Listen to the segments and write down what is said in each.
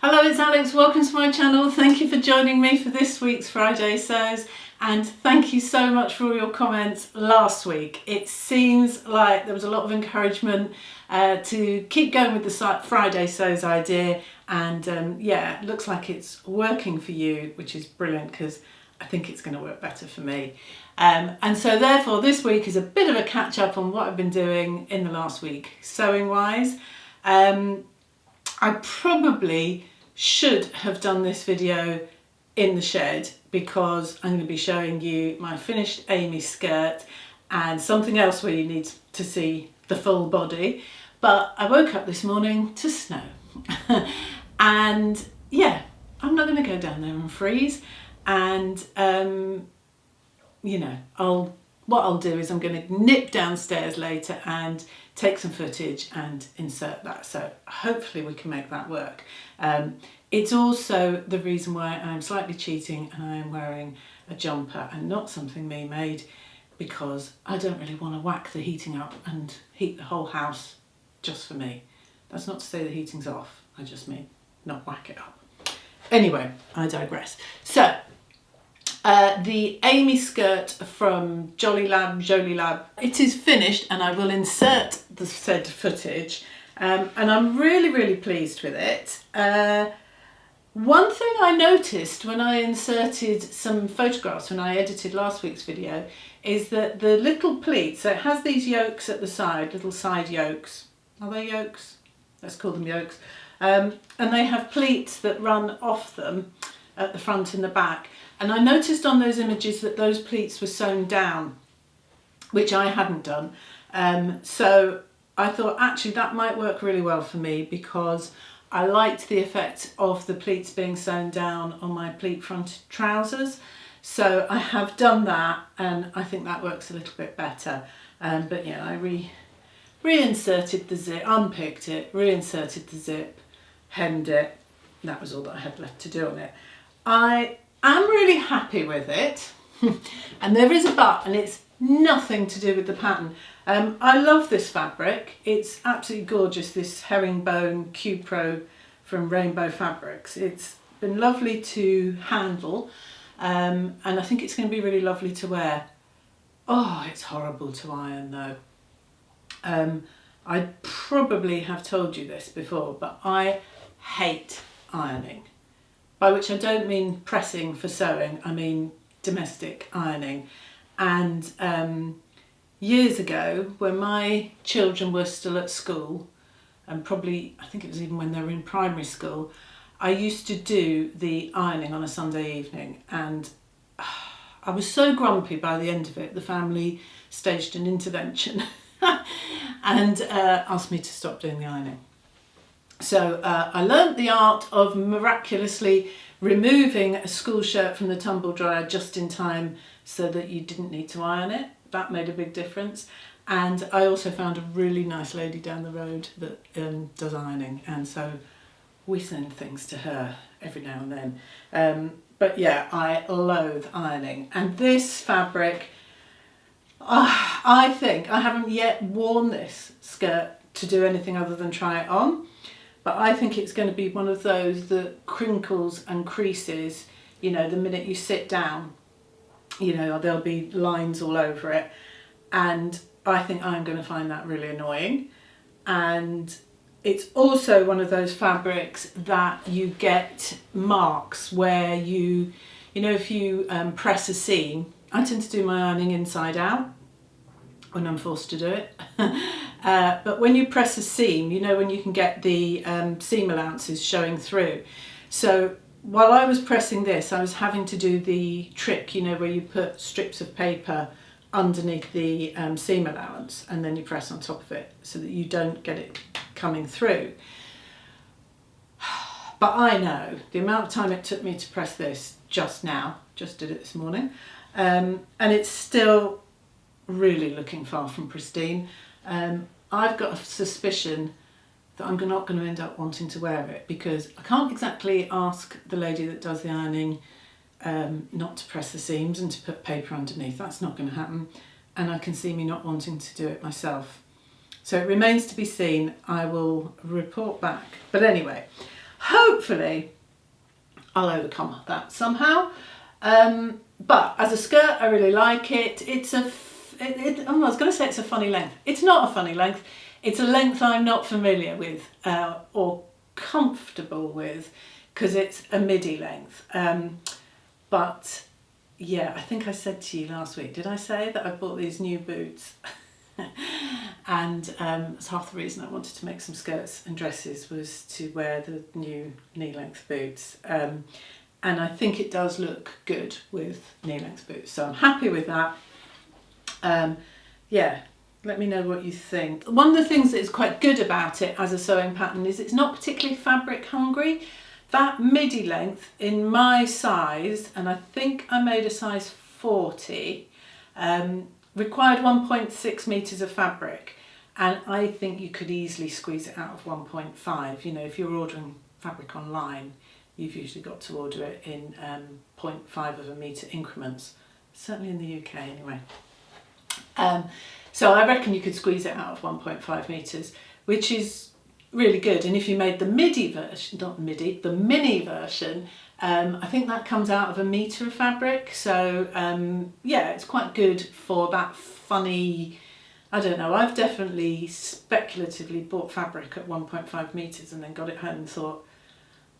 Hello, it's Alex. Welcome to my channel. Thank you for joining me for this week's Friday SEWS, and thank you so much for all your comments last week. It seems like there was a lot of encouragement to keep going with the Friday SEWS idea, and yeah, it looks like it's working for you, which is brilliant because I think it's going to work better for me. And so therefore this week is a bit of a catch up on what I've been doing in the last week sewing wise. I probably should have done this video in the shed because I'm going to be showing you my finished Aimee skirt and something else where you need to see the full body. But I woke up this morning to snow and yeah, I'm not going to go down there and freeze. And you know, what I'll do is I'm going to nip downstairs later and take some footage and insert that, so hopefully we can make that work. It's also the reason why I'm slightly cheating and I am wearing a jumper and not something me made, because I don't really want to whack the heating up and heat the whole house just for me. That's not to say the heating's off, I just mean not whack it up. Anyway, I digress. So the Aimee skirt from Joli, it is finished and I will insert the said footage, and I'm really pleased with it. One thing I noticed when I inserted some photographs when I edited last week's video is that the little pleats, so it has these yokes at the side, little side yokes. Are they yokes? Let's call them yokes. And they have pleats that run off them at the front and the back. And I noticed on those images that those pleats were sewn down, which I hadn't done. So I thought actually that might work really well for me because I liked the effect of the pleats being sewn down on my pleat front trousers. So I have done that and I think that works a little bit better. But yeah, I reinserted the zip, unpicked it, reinserted the zip, hemmed it. That was all that I had left to do on it. I'm really happy with it, and there is a but, and it's nothing to do with the pattern. I love this fabric. It's absolutely gorgeous, this Herringbone Cupro from Rainbow Fabrics. It's been lovely to handle, and I think it's going to be really lovely to wear. Oh, it's horrible to iron though. I probably have told you this before, but I hate ironing. By which I don't mean pressing for sewing, I mean domestic ironing. And years ago, when my children were still at school, and probably, I think it was even when they were in primary school, I used to do the ironing on a Sunday evening, and I was so grumpy by the end of it, the family staged an intervention and asked me to stop doing the ironing. So I learnt the art of miraculously removing a school shirt from the tumble dryer just in time so that you didn't need to iron it. That made a big difference. And I also found a really nice lady down the road that does ironing, and so we send things to her every now and then. But yeah, I loathe ironing. And this fabric, I think, I haven't yet worn this skirt to do anything other than try it on. But I think it's going to be one of those that crinkles and creases, you know, the minute you sit down, you know, there'll be lines all over it. And I think I'm going to find that really annoying. And it's also one of those fabrics that you get marks where you know, if you press a seam, I tend to do my ironing inside out when I'm forced to do it. But when you press a seam, you know, when you can get the seam allowances showing through. So while I was pressing this, I was having to do the trick, you know, where you put strips of paper underneath the seam allowance and then you press on top of it so that you don't get it coming through. But I know the amount of time it took me to press this just now, just did it this morning, and it's still really looking far from pristine. I've got a suspicion that I'm not going to end up wanting to wear it because I can't exactly ask the lady that does the ironing not to press the seams and to put paper underneath. That's not going to happen, and I can see me not wanting to do it myself. So it remains to be seen. I will report back. But anyway, Hopefully I'll overcome that somehow. But as a skirt, I really like it. It's I was going to say it's a funny length. It's not a funny length. It's a length I'm not familiar with or comfortable with, because it's a midi length. But yeah, I think I said to you last week, did I say that I bought these new boots? And it's half the reason I wanted to make some skirts and dresses was to wear the new knee-length boots. And I think it does look good with knee-length boots, so I'm happy with that. Yeah, let me know what you think. One of the things that is quite good about it as a sewing pattern is it's not particularly fabric hungry. That midi length in my size, and I think I made a size 40, required 1.6 metres of fabric, and I think you could easily squeeze it out of 1.5. You know, if you're ordering fabric online, you've usually got to order it in 0.5 of a metre increments, certainly in the UK anyway. So I reckon you could squeeze it out of 1.5 metres, which is really good. And if you made the midi version, not midi, the mini version, I think that comes out of a metre of fabric. So yeah, it's quite good for that funny, I don't know, I've definitely speculatively bought fabric at 1.5 metres and then got it home and thought,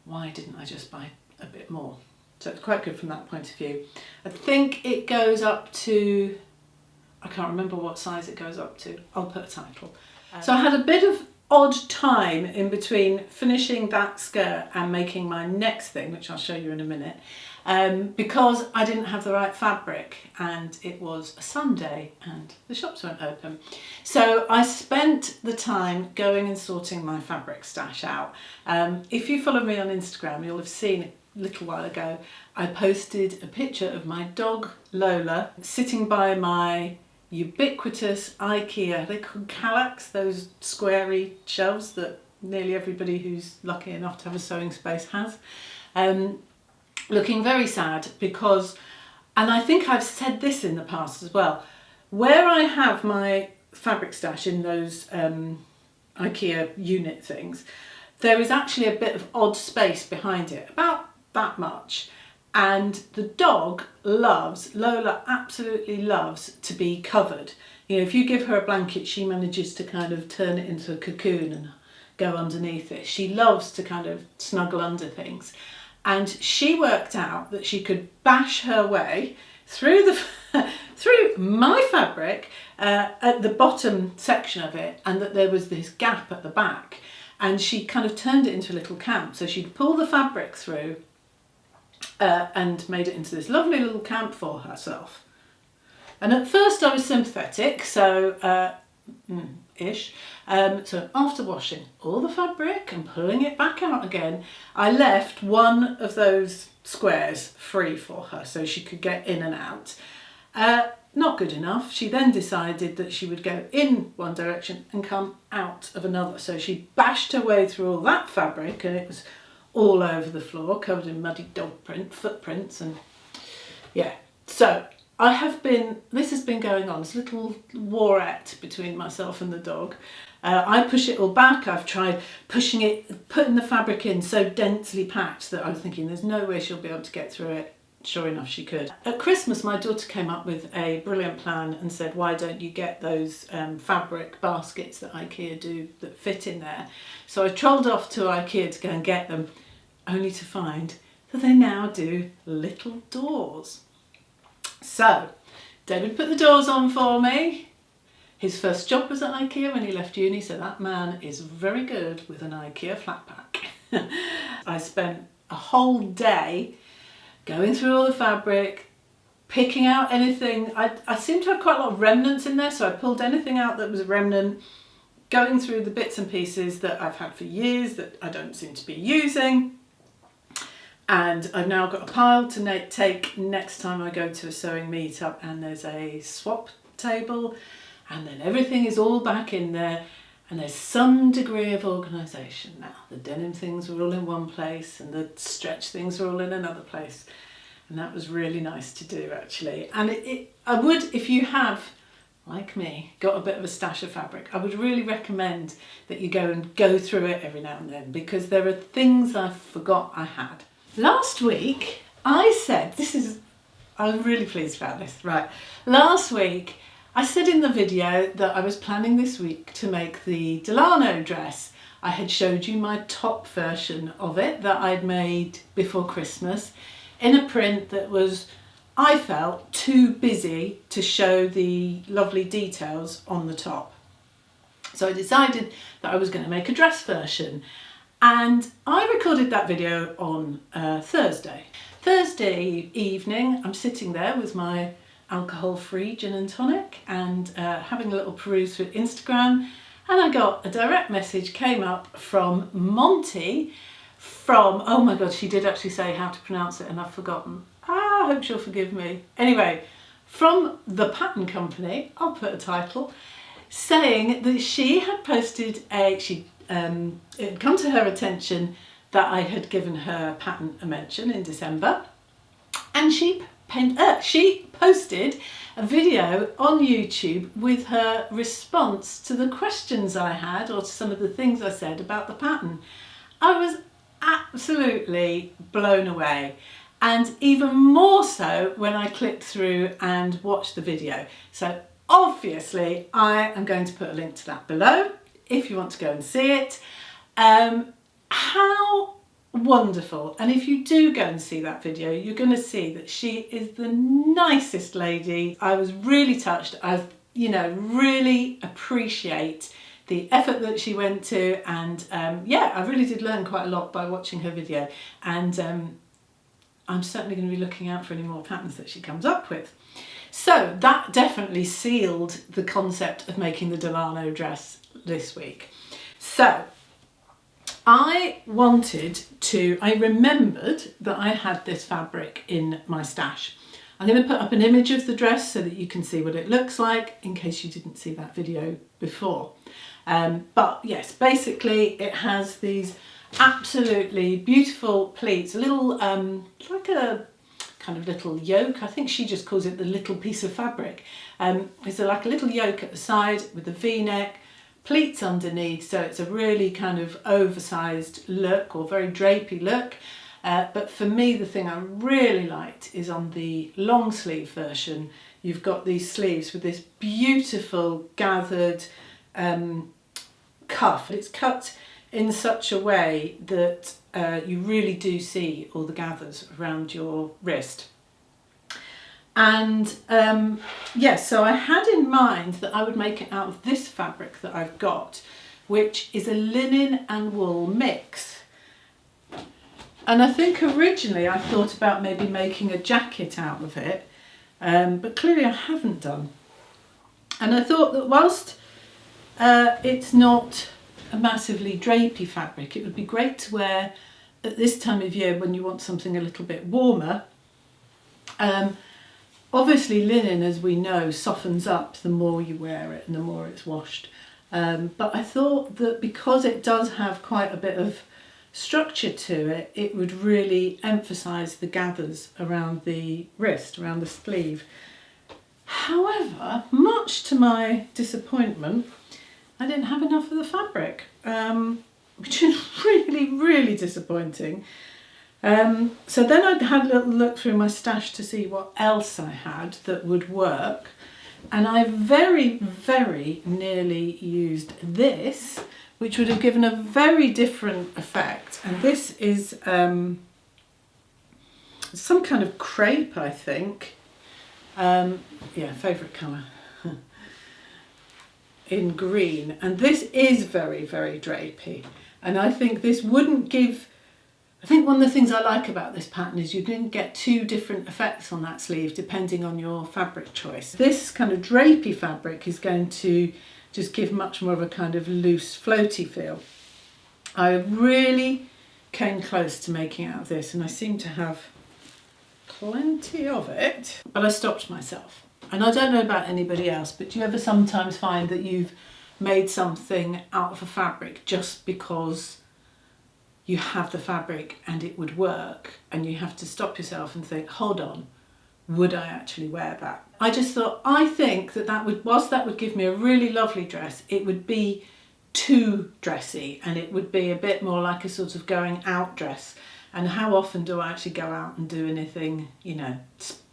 why didn't I just buy a bit more? So it's quite good from that point of view. I think it goes up to, I can't remember what size it goes up to. I'll put a title. So I had a bit of odd time in between finishing that skirt and making my next thing, which I'll show you in a minute, because I didn't have the right fabric and it was a Sunday and the shops weren't open. So I spent the time going and sorting my fabric stash out. If you follow me on Instagram, you'll have seen a little while ago, I posted a picture of my dog Lola sitting by my ubiquitous IKEA, they're called Kallax, those squarey shelves that nearly everybody who's lucky enough to have a sewing space has. Looking very sad because, and I think I've said this in the past as well, where I have my fabric stash in those IKEA unit things, there is actually a bit of odd space behind it, about that much. And the dog loves, Lola absolutely loves to be covered. You know, if you give her a blanket, she manages to kind of turn it into a cocoon and go underneath it. She loves to kind of snuggle under things. And she worked out that she could bash her way through through my fabric at the bottom section of it, and that there was this gap at the back. And she kind of turned it into a little camp. So she'd pull the fabric through and made it into this lovely little camp for herself. And at first I was sympathetic, so ish. So after washing all the fabric and pulling it back out again, I left one of those squares free for her so she could get in and out. Not good enough. She then decided that she would go in one direction and come out of another. So she bashed her way through all that fabric, and it was all over the floor, covered in muddy dog footprints, and yeah. So this has been going on, this little warette between myself and the dog. I push it all back. I've tried pushing it, putting the fabric in so densely packed that I was thinking there's no way she'll be able to get through it. Sure enough, she could. At Christmas, my daughter came up with a brilliant plan and said, why don't you get those fabric baskets that IKEA do that fit in there? So I trolled off to IKEA to go and get them, only to find that they now do little doors. So David put the doors on for me. His first job was at IKEA when he left uni, so that man is very good with an IKEA flat pack. I spent a whole day going through all the fabric, picking out anything. I seem to have quite a lot of remnants in there, so I pulled anything out that was a remnant, going through the bits and pieces that I've had for years that I don't seem to be using. And I've now got a pile to take next time I go to a sewing meetup, and there's a swap table, and then everything is all back in there, and there's some degree of organisation now. The denim things are all in one place and the stretch things are all in another place, and that was really nice to do actually. And I would, if you have like me, got a bit of a stash of fabric, I would really recommend that you go through it every now and then, because there are things I forgot I had. Last week I said, I'm really pleased about this, right. Last week I said in the video that I was planning this week to make the Delano dress. I had showed you my top version of it that I'd made before Christmas in a print that was, I felt, too busy to show the lovely details on the top. So I decided that I was going to make a dress version, and I recorded that video on Thursday. Thursday evening, I'm sitting there with my alcohol-free gin and tonic and having a little peruse through Instagram, and I got a direct message came up from Monty from, oh my god, she did actually say how to pronounce it and I've forgotten. I hope she'll forgive me. Anyway, from the pattern company, I'll put a title, saying that she had posted it had come to her attention that I had given her pattern a mention in December, and she posted a video on YouTube with her response to the questions I had, or to some of the things I said about the pattern. I was absolutely blown away, and even more so when I clicked through and watched the video. So obviously I am going to put a link to that below if you want to go and see it. How wonderful. And if you do go and see that video, you're going to see that she is the nicest lady. I was really touched. I really appreciate the effort that she went to, and yeah, I really did learn quite a lot by watching her video, and I'm certainly going to be looking out for any more patterns that she comes up with. So that definitely sealed the concept of making the Delano dress this week. So I remembered that I had this fabric in my stash. I'm going to put up an image of the dress so that you can see what it looks like, in case you didn't see that video before. But yes, basically it has these absolutely beautiful pleats, a little, like a kind of little yoke. I think she just calls it the little piece of fabric. It's like a little yoke at the side with a V-neck, pleats underneath, so it's a really kind of oversized look, or very drapey look. But for me, the thing I really liked is on the long sleeve version, you've got these sleeves with this beautiful gathered cuff. It's cut in such a way that you really do see all the gathers around your wrist. And yes, so I had in mind that I would make it out of this fabric that I've got, which is a linen and wool mix. And I think originally I thought about maybe making a jacket out of it, but clearly I haven't done. And I thought that whilst it's not a massively drapey fabric, it would be great to wear at this time of year when you want something a little bit warmer. Obviously linen, as we know, softens up the more you wear it and the more it's washed. But I thought that because it does have quite a bit of structure to it, it would really emphasise the gathers around the wrist, around the sleeve. However, much to my disappointment, I didn't have enough of the fabric, which is really, really disappointing. So then I had a little look through my stash to see what else I had that would work, and I very, very nearly used this, which would have given a very different effect. And this is some kind of crepe, I think. Yeah, favourite colour. In green, and this is very, very drapey, and I think this wouldn't give, I think one of the things I like about this pattern is you can get two different effects on that sleeve depending on your fabric choice. This kind of drapey fabric is going to just give much more of a kind of loose floaty feel. I really came close to making out of this, and I seem to have plenty of it, but I stopped myself. And I don't know about anybody else, but do you ever sometimes find that you've made something out of a fabric just because you have the fabric and it would work, and you have to stop yourself and think, hold on, would I actually wear that? I just thought, I think that whilst that would give me a really lovely dress, it would be too dressy, and it would be a bit more like a sort of going out dress. And how often do I actually go out and do anything, you know,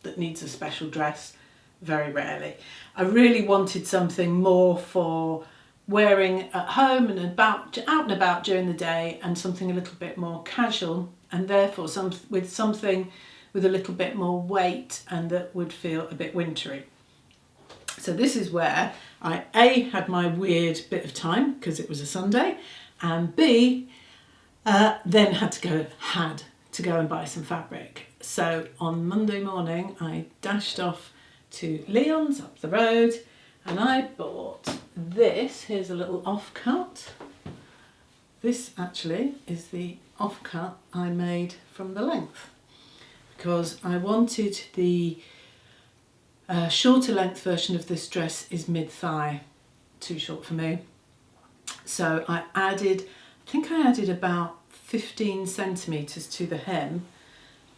that needs a special dress? Very rarely. I really wanted something more for wearing at home and out and about during the day, and something a little bit more casual, and therefore something with a little bit more weight and that would feel a bit wintry. So this is where I A, had my weird bit of time because it was a Sunday, and B, then had to go and buy some fabric. So on Monday morning I dashed off to Leon's up the road, and I bought this. Here's a little offcut. This actually is the offcut I made from the length, because I wanted the shorter length version of this dress is mid-thigh, too short for me. So I think I added about 15 centimetres to the hem,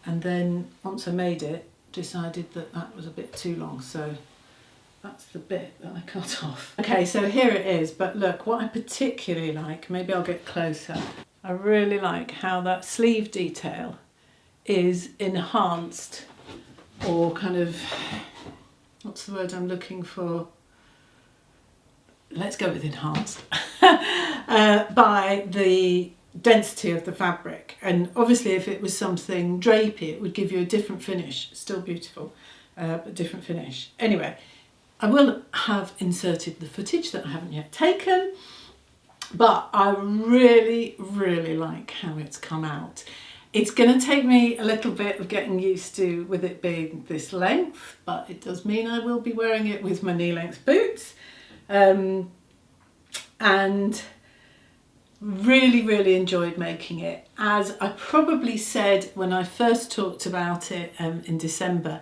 and then once I made it, decided that was a bit too long, so that's the bit that I cut off. Okay, so here it is, but look, what I particularly like, maybe I'll get closer, I really like how that sleeve detail is enhanced, or kind of, what's the word I'm looking for? Let's go with enhanced, by the density of the fabric. And obviously if it was something drapey, it would give you a different finish. Still beautiful, but different finish. Anyway, I will have inserted the footage that I haven't yet taken, but I really, really like how it's come out. It's going to take me a little bit of getting used to with it being this length, but it does mean I will be wearing it with my knee-length boots. And really, really enjoyed making it. As I probably said when I first talked about it in December,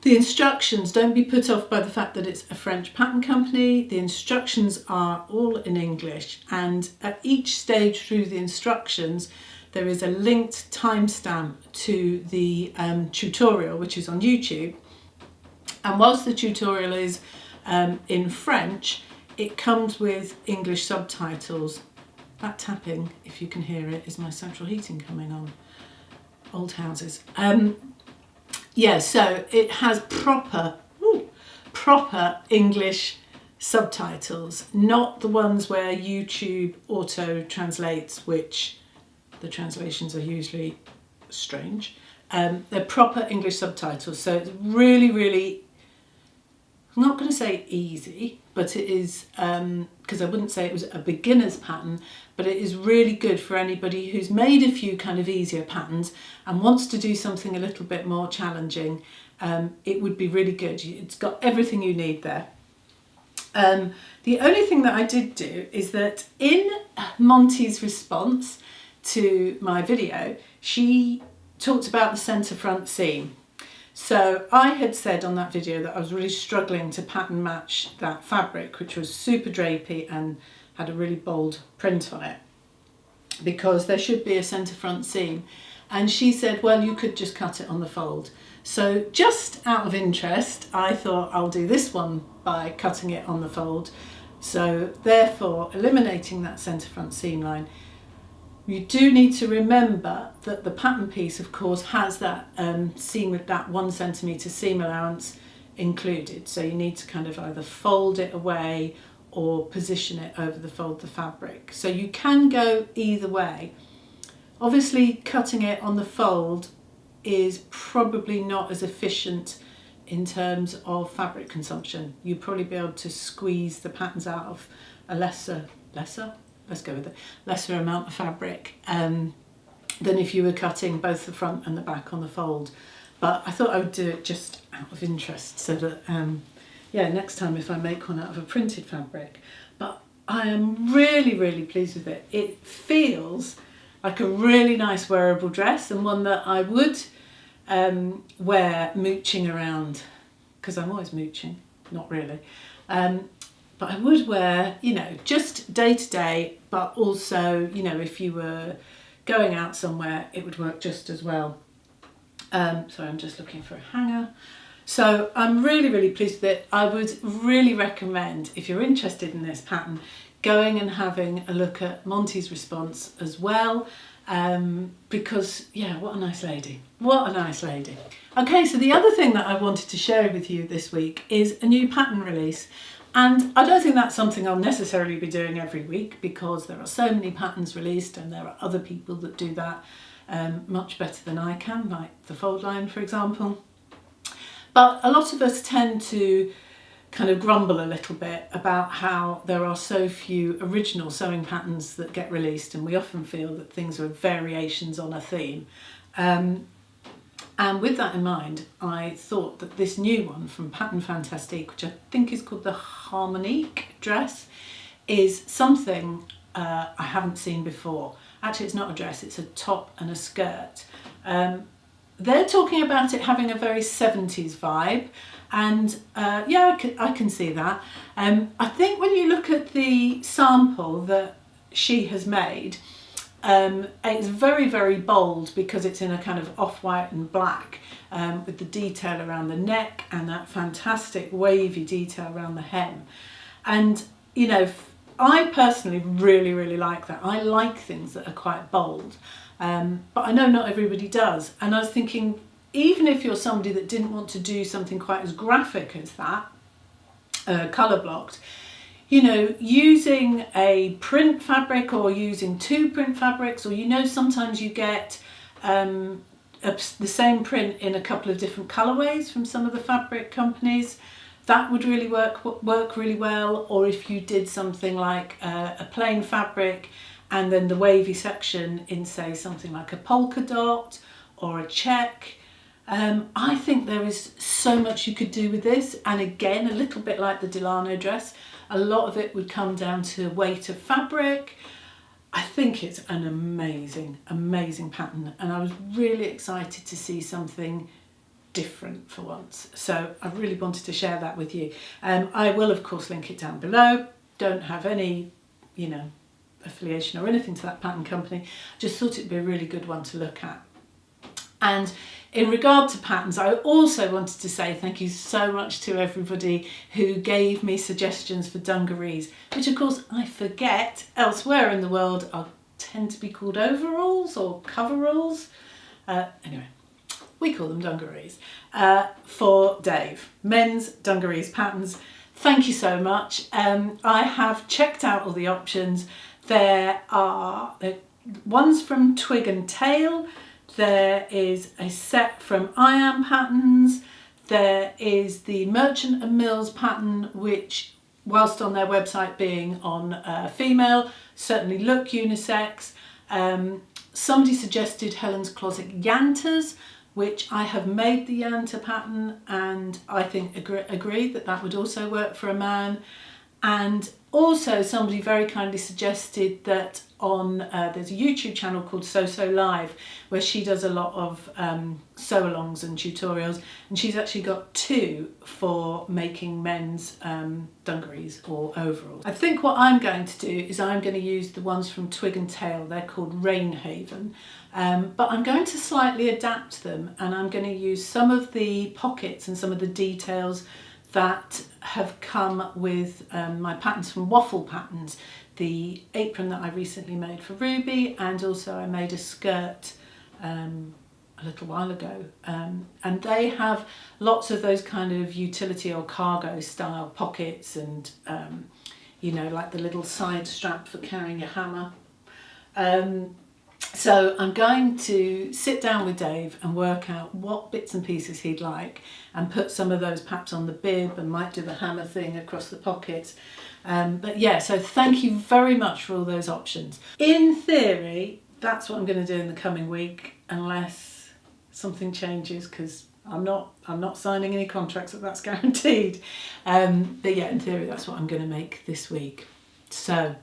the instructions, don't be put off by the fact that it's a French pattern company. The instructions are all in English, and at each stage through the instructions there is a linked timestamp to the tutorial, which is on YouTube. And whilst the tutorial is in French, it comes with English subtitles. That tapping, if you can hear it, is my central heating coming on. Old houses. Yeah, so it has proper English subtitles, not the ones where YouTube auto translates, which the translations are usually strange. They're proper English subtitles, so it's really, really, I'm not going to say easy, but it is, because I wouldn't say it was a beginner's pattern, but it is really good for anybody who's made a few kind of easier patterns and wants to do something a little bit more challenging. It would be really good. It's got everything you need there. The only thing that I did do is that in Monty's response to my video, she talked about the centre front seam. So I had said on that video that I was really struggling to pattern match that fabric, which was super drapey and had a really bold print on it, because there should be a centre front seam. And she said, well, you could just cut it on the fold. So just out of interest, I thought I'll do this one by cutting it on the fold. So therefore, eliminating that centre front seam line. You do need to remember that the pattern piece, of course, has that seam with that 1 centimetre seam allowance included. So you need to kind of either fold it away or position it over the fold of the fabric. So you can go either way. Obviously, cutting it on the fold is probably not as efficient in terms of fabric consumption. You'd probably be able to squeeze the patterns out of a lesser amount of fabric than if you were cutting both the front and the back on the fold. But I thought I would do it just out of interest, so that yeah, next time if I make one out of a printed fabric. But I am really, really pleased with it. It feels like a really nice wearable dress, and one that I would wear mooching around, because I'm always mooching, not really. But I would wear, you know, just day to day, but also, you know, if you were going out somewhere, it would work just as well. Sorry, I'm just looking for a hanger. So I'm really, really pleased with it. I would really recommend, if you're interested in this pattern, going and having a look at Monty's response as well, because yeah, what a nice lady. What a nice lady. Okay, so the other thing that I wanted to share with you this week is a new pattern release. And I don't think that's something I'll necessarily be doing every week, because there are so many patterns released and there are other people that do that much better than I can, like the fold line, for example. But a lot of us tend to kind of grumble a little bit about how there are so few original sewing patterns that get released, and we often feel that things are variations on a theme. And with that in mind, I thought that this new one from Pattern Fantastique, which I think is called the Harmonic dress, is something I haven't seen before. Actually, it's not a dress, it's a top and a skirt. They're talking about it having a very 70s vibe, and yeah, I can see that. I think when you look at the sample that she has made, it's very, very bold because it's in a kind of off-white and black, with the detail around the neck and that fantastic wavy detail around the hem. And, you know, I personally really, really like that. I like things that are quite bold. But I know not everybody does. And I was thinking, even if you're somebody that didn't want to do something quite as graphic as that, colour blocked, you know, using a print fabric or using two print fabrics, or, you know, sometimes you get the same print in a couple of different colourways from some of the fabric companies, that would really work really well. Or if you did something like a plain fabric and then the wavy section in, say, something like a polka dot or a check. I think there is so much you could do with this. And again, a little bit like the Delano dress, a lot of it would come down to weight of fabric. I think it's an amazing, amazing pattern. And I was really excited to see something different for once. So I really wanted to share that with you. I will, of course, link it down below. Don't have any, you know, affiliation or anything to that pattern company. Just thought it'd be a really good one to look at. And in regard to patterns, I also wanted to say thank you so much to everybody who gave me suggestions for dungarees, which of course I forget elsewhere in the world tend to be called overalls or coveralls. Anyway, we call them dungarees. For Dave, men's dungarees patterns. Thank you so much. I have checked out all the options. There are ones from Twig Tale. There is a set from I Am Patterns. There is the Merchant and Mills pattern, which, whilst on their website being on female, certainly look unisex. Somebody suggested Helen's Closet Yantas, which I have made the Yanta pattern, and I think agree that that would also work for a man. And also somebody very kindly suggested that on there's a YouTube channel called So Live, where she does a lot of sew-alongs and tutorials, and she's actually got two for making men's dungarees or overalls. I think what I'm going to do is I'm going to use the ones from Twig Tale. They're called Rainhaven, but I'm going to slightly adapt them, and I'm going to use some of the pockets and some of the details that have come with my patterns from Waffle Patterns, the apron that I recently made for Ruby, and also I made a skirt a little while ago, and they have lots of those kind of utility or cargo style pockets, and you know, like the little side strap for carrying your hammer. So I'm going to sit down with Dave and work out what bits and pieces he'd like, and put some of those perhaps on the bib, and might do the hammer thing across the pockets. But yeah, so thank you very much for all those options. In theory, that's what I'm going to do in the coming week, unless something changes, because I'm not signing any contracts that's guaranteed. But yeah, in theory, that's what I'm going to make this week. So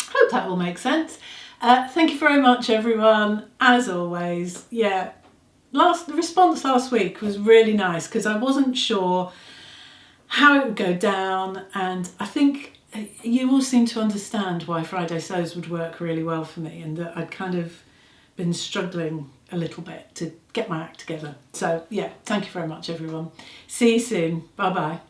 hope that all makes sense. Thank you very much, everyone. As always, yeah, the response last week was really nice, because I wasn't sure how it would go down, and I think you all seem to understand why Friday Sews would work really well for me, and that I'd kind of been struggling a little bit to get my act together. So yeah, thank you very much everyone. See you soon. Bye bye.